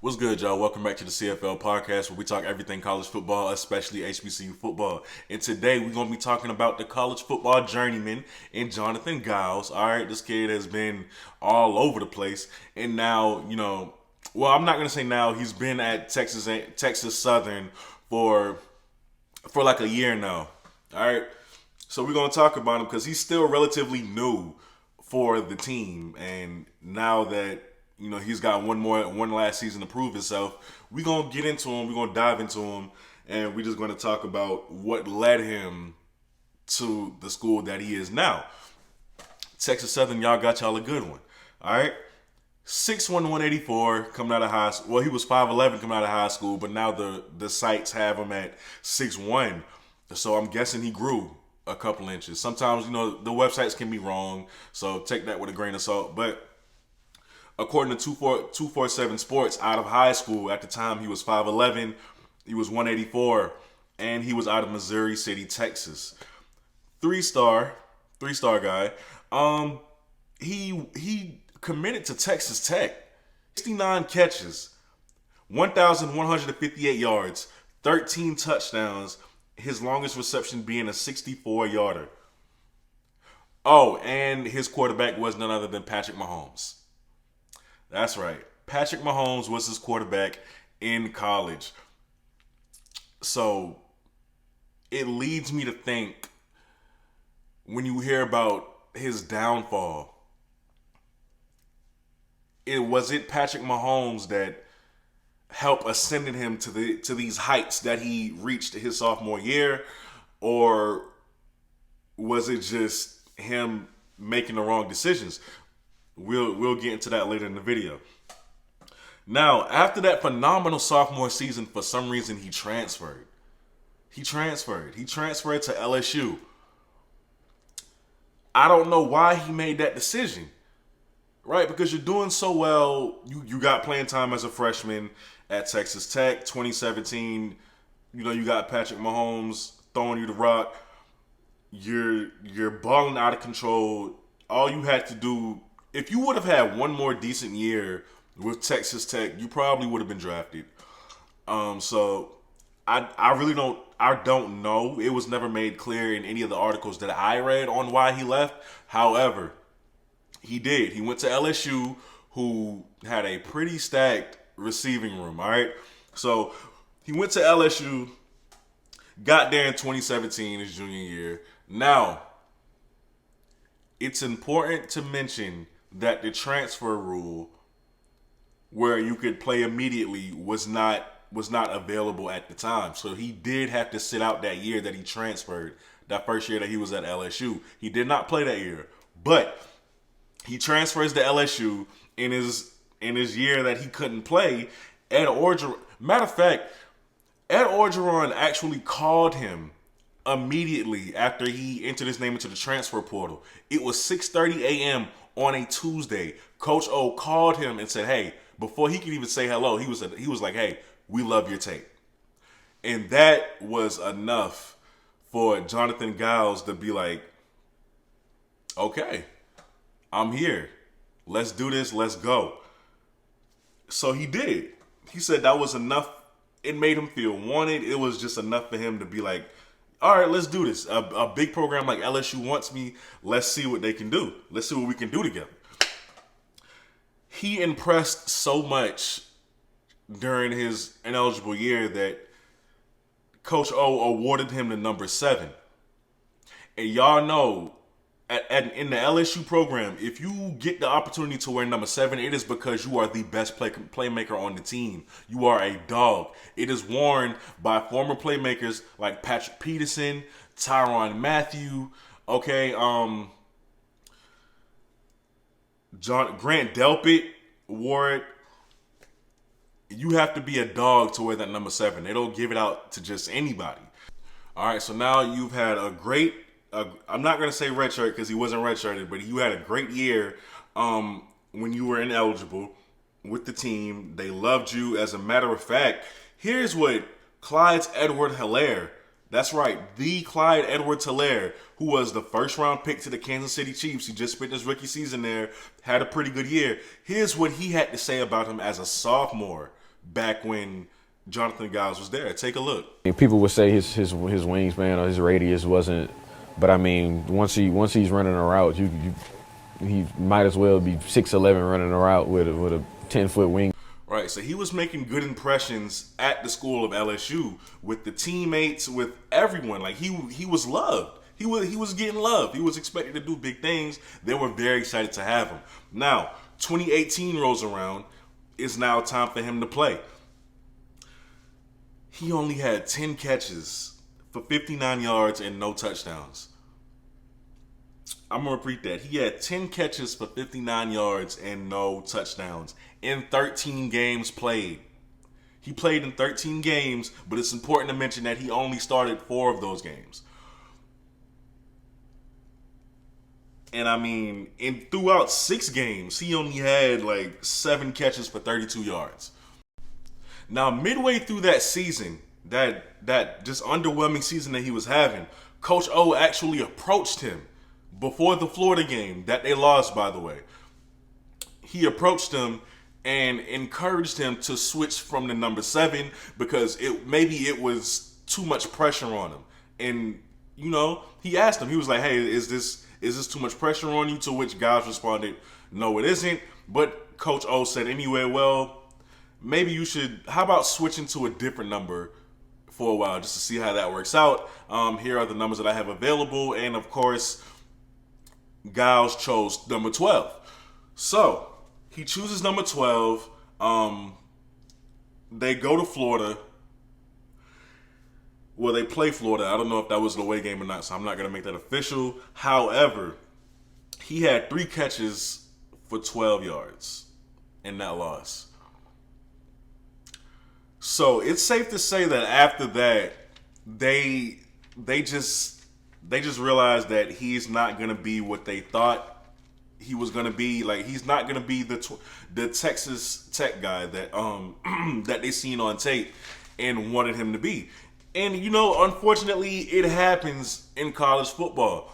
What's good, y'all? Welcome back to the CFL podcast where we talk everything college football, especially HBCU football. And today we're going to be talking about the college football journeyman in Jonathan Giles. All right, this kid has been all over the place. And now, well, I'm not going to say now. He's been at Texas Southern for like a year now. All right. So we're going to talk about him because he's still relatively new for the team. And now that he's got one last season to prove himself, we're going to get into him. We're going to dive into him, and we're just going to talk about what led him to the school that he is now. Texas Southern, y'all got y'all a good one. All right. 6'1", 184 coming out of high school. Well, he was 5'11 coming out of high school, but now the sites have him at 6'1". So I'm guessing he grew a couple inches. Sometimes, the websites can be wrong, so take that with a grain of salt. But according to 247 Sports, out of high school at the time he was 5'11, he was 184, and he was out of Missouri City, Texas. Three-star guy. He committed to Texas Tech. 69 catches, 1,158 yards, 13 touchdowns, his longest reception being a 64-yarder. Oh, and his quarterback was none other than Patrick Mahomes. That's right. Patrick Mahomes was his quarterback in college. So it leads me to think, when you hear about his downfall, was it Patrick Mahomes that helped ascended him to these heights that he reached his sophomore year, or was it just him making the wrong decisions? We'll get into that later in the video. Now, after that phenomenal sophomore season, for some reason he transferred. He transferred to LSU. I don't know why he made that decision. Right, because you're doing so well. You got playing time as a freshman at Texas Tech, 2017. You got Patrick Mahomes throwing you the rock. You're balling out of control. All you had to do, if you would have had one more decent year with Texas Tech, you probably would have been drafted. So I really don't know. It was never made clear in any of the articles that I read on why he left. However, he did. He went to LSU, who had a pretty stacked receiving room, all right? So he went to LSU, got there in 2017, his junior year. Now, it's important to mention that the transfer rule, where you could play immediately, was not available at the time. So he did have to sit out that year that he transferred, that first year that he was at LSU. He did not play that year. But he transfers to LSU in his year that he couldn't play. Matter of fact, Ed Orgeron actually called him immediately after he entered his name into the transfer portal. It was 6:30 a.m. on a Tuesday. Coach O called him and said, "Hey," before he could even say hello, he was like, "Hey, we love your tape," and that was enough for Jonathan Giles to be like, "Okay, I'm here. Let's do this. Let's go." So he did. He said that was enough. It made him feel wanted. It was just enough for him to be like, all right, let's do this. A big program like LSU wants me. Let's see what they can do. Let's see what we can do together. He impressed so much during his ineligible year that Coach O awarded him the number 7. And y'all know, in the LSU program, if you get the opportunity to wear number 7, it is because you are the best playmaker on the team. You are a dog. It is worn by former playmakers like Patrick Peterson, Tyrann Mathieu, Grant Delpit wore it. You have to be a dog to wear that number 7. They don't give it out to just anybody. All right, so now you've had a great, I'm not going to say redshirt because he wasn't redshirted, but you had a great year when you were ineligible with the team. They loved you. As a matter of fact, here's what Clyde Edwards-Helaire, that's right, the Clyde Edwards-Helaire, who was the first-round pick to the Kansas City Chiefs. He just spent his rookie season there, had a pretty good year. Here's what he had to say about him as a sophomore back when Jonathan Giles was there. Take a look. People would say his wingspan or his radius wasn't, but I mean once he's running a route, he might as well be 6'11" running a route with a 10-foot wing. Right, so he was making good impressions at the school of LSU with the teammates, with everyone. Like he was loved. He was getting love. He was expected to do big things. They were very excited to have him. Now, 2018 rolls around. It's now time for him to play. He only had 10 catches for 59 yards and no touchdowns. I'm going to repeat that. He had 10 catches for 59 yards and no touchdowns in 13 games played. He played in 13 games, but it's important to mention that he only started 4 of those games. And I mean, throughout 6 games, he only had like 7 catches for 32 yards. Now, midway through that season, that just underwhelming season that he was having, Coach O actually approached him before the Florida game that they lost, by the way. He approached him and encouraged him to switch from the number 7 because maybe it was too much pressure on him. And, you know, he asked him, he was like, hey, is this too much pressure on you? To which Giles responded, no, it isn't. But Coach O said anyway, well, maybe you should, how about switching to a different number for a while just to see how that works out. Here are the numbers that I have available. And of course, Giles chose number 12. So he chooses number 12. They go to Florida. Well, they play Florida. I don't know if that was an away game or not, so I'm not going to make that official. However, he had 3 catches for 12 yards in that loss. So it's safe to say that after that, they just realized that he's not going to be what they thought he was going to be. Like, he's not going to be the Texas Tech guy that that they seen on tape and wanted him to be. And, you know, unfortunately, it happens in college football.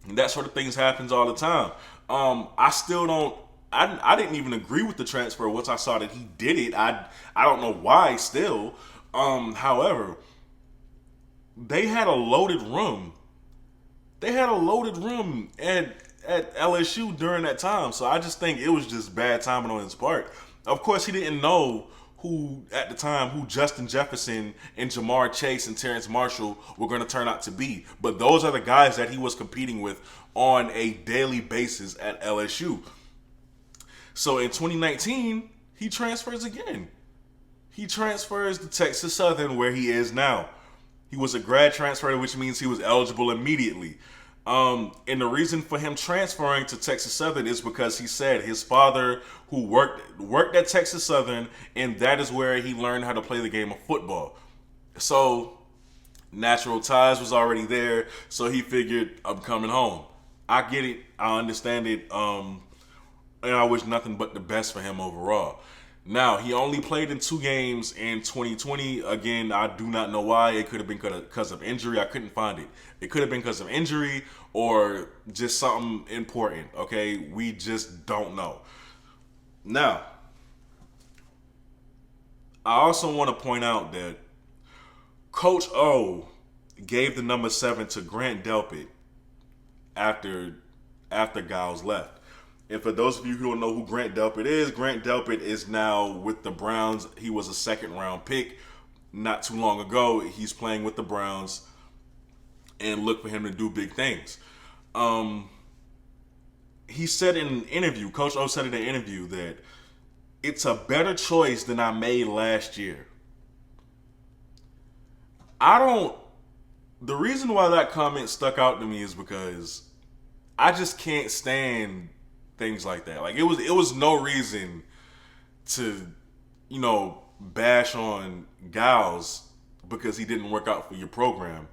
That sort of things happens all the time. I didn't even agree with the transfer once I saw that he did it. I don't know why still. However, they had a loaded room. They had a loaded room at LSU during that time. So I just think it was just bad timing on his part. Of course, he didn't know who Justin Jefferson and Jamar Chase and Terrence Marshall were going to turn out to be. But those are the guys that he was competing with on a daily basis at LSU. So in 2019, he transfers again. He transfers to Texas Southern, where he is now. He was a grad transfer, which means he was eligible immediately. And the reason for him transferring to Texas Southern is because he said his father, who worked at Texas Southern, and that is where he learned how to play the game of football. So natural ties was already there, so he figured, I'm coming home. I get it. I understand it. And I wish nothing but the best for him overall. Now, he only played in 2 games in 2020. Again, I do not know why. It could have been because of injury. I couldn't find it. It could have been because of injury or just something important, okay? We just don't know. Now, I also want to point out that Coach O gave the number 7 to Grant Delpit after Giles left. And for those of you who don't know who Grant Delpit is now with the Browns. He was a 2nd round pick not too long ago. He's playing with the Browns, and look for him to do big things. He said in an interview, Coach O said in an interview that it's a better choice than I made last year. The reason why that comment stuck out to me is because I just can't stand things like that. Like, it was no reason to, you know, bash on Giles because he didn't work out for your program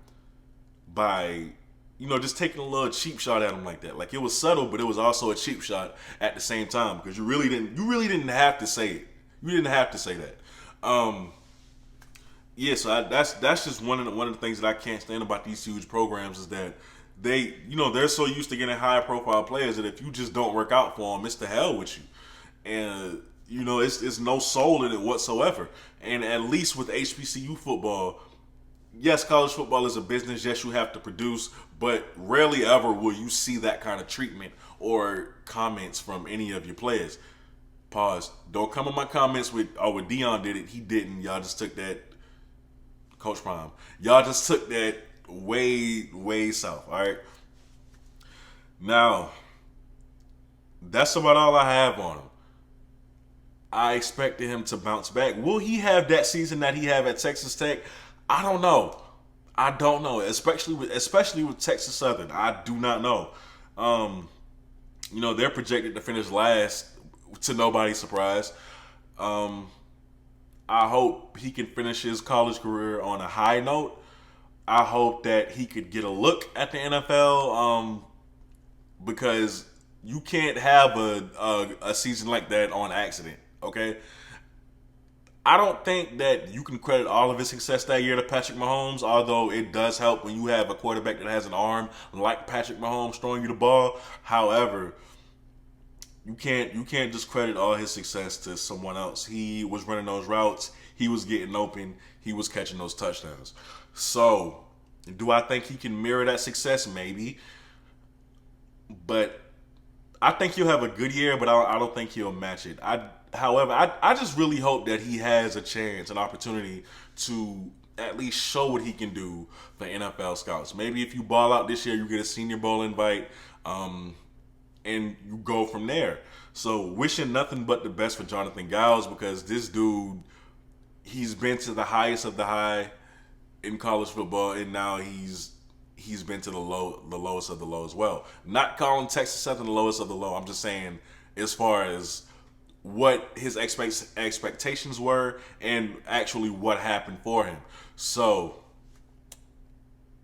by, you know, just taking a little cheap shot at him like that. Like, it was subtle, but it was also a cheap shot at the same time because you really didn't have to say it. You didn't have to say that. Yeah, so that's just one of the things that I can't stand about these huge programs is that they're so used to getting high profile players that if you just don't work out for them, it's the hell with you. And, You know, it's no soul in it whatsoever. And at least with HBCU football, yes, college football is a business. Yes, you have to produce, but rarely ever will you see that kind of treatment or comments from any of your players. Pause. Don't come in my comments with, oh, when Dion did it, he didn't. Y'all just took that, Coach Prime. Y'all just took that way, way south. All right. Now, that's about all I have on him. I expected him to bounce back. Will he have that season that he had at Texas Tech? I don't know. I don't know. Especially with Texas Southern. I do not know. You know, they're projected to finish last, to nobody's surprise. I hope he can finish his college career on a high note. I hope that he could get a look at the NFL, because you can't have a season like that on accident, okay? I don't think that you can credit all of his success that year to Patrick Mahomes, although it does help when you have a quarterback that has an arm like Patrick Mahomes throwing you the ball. However, you can't just credit all his success to someone else. He was running those routes. He was getting open. He was catching those touchdowns. So, do I think he can mirror that success? Maybe. But I think he'll have a good year, but I don't think he'll match it. However, I just really hope that he has a chance, an opportunity to at least show what he can do for NFL scouts. Maybe if you ball out this year, you get a Senior Bowl invite, and you go from there. So wishing nothing but the best for Jonathan Giles, because this dude, he's been to the highest of the high in college football, and now he's been to the lowest of the low as well. Not calling Texas Southern the lowest of the low. I'm just saying as far as what his expectations were and actually what happened for him. So,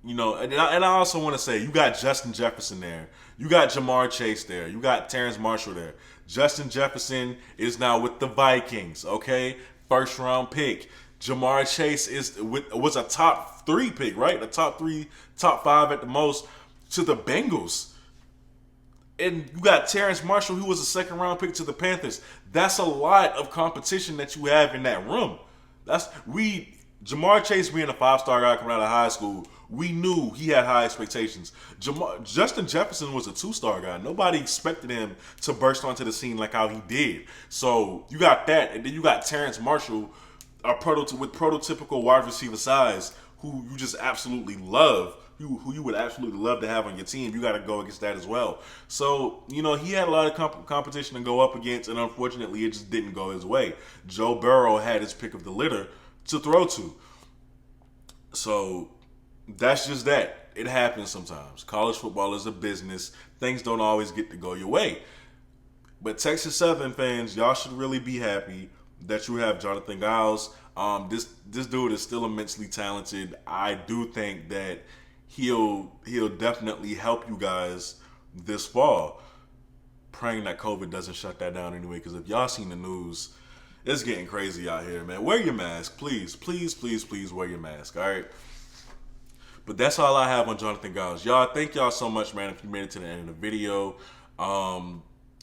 you know, and I also want to say, you got Justin Jefferson there. You got Jamar Chase there. You got Terrence Marshall there. Justin Jefferson is now with the Vikings, okay? First round pick. Jamar Chase was a top 3 pick, right? A top 5 at the most to the Bengals. And you got Terrence Marshall, who was a second round pick to the Panthers. That's a lot of competition that you have in that room. Jamar Chase being a 5-star guy coming out of high school, we knew he had high expectations. Justin Jefferson was a 2-star guy. Nobody expected him to burst onto the scene like how he did. So you got that, and then you got Terrence Marshall, with prototypical wide receiver size, who you just absolutely love, who you would absolutely love to have on your team. You got to go against that as well. So, you know, he had a lot of competition to go up against, and unfortunately, it just didn't go his way. Joe Burrow had his pick of the litter to throw to. So, that's just that. It happens sometimes. College football is a business. Things don't always get to go your way. But Texas Southern fans, y'all should really be happy that you have Jonathan Giles. This dude is still immensely talented. I do think that he'll definitely help you guys this fall. Praying that COVID doesn't shut that down anyway, because if y'all seen the news, it's getting crazy out here, man. Wear your mask, please, please, please, please wear your mask, all right? But that's all I have on Jonathan Giles. Y'all, thank y'all so much, man, if you made it to the end of the video.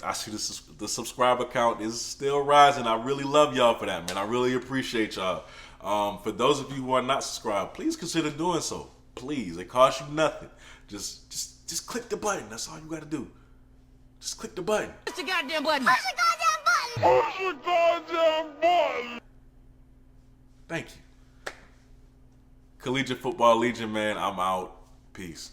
I see the subscriber count is still rising. I really love y'all for that, man. I really appreciate y'all. For those of you who are not subscribed, please consider doing so. Please, it costs you nothing. Just click the button. That's all you got to do. Just click the button. Push the goddamn button. Push the goddamn button. Push the goddamn button. Thank you. Collegiate Football Legion, man. I'm out. Peace.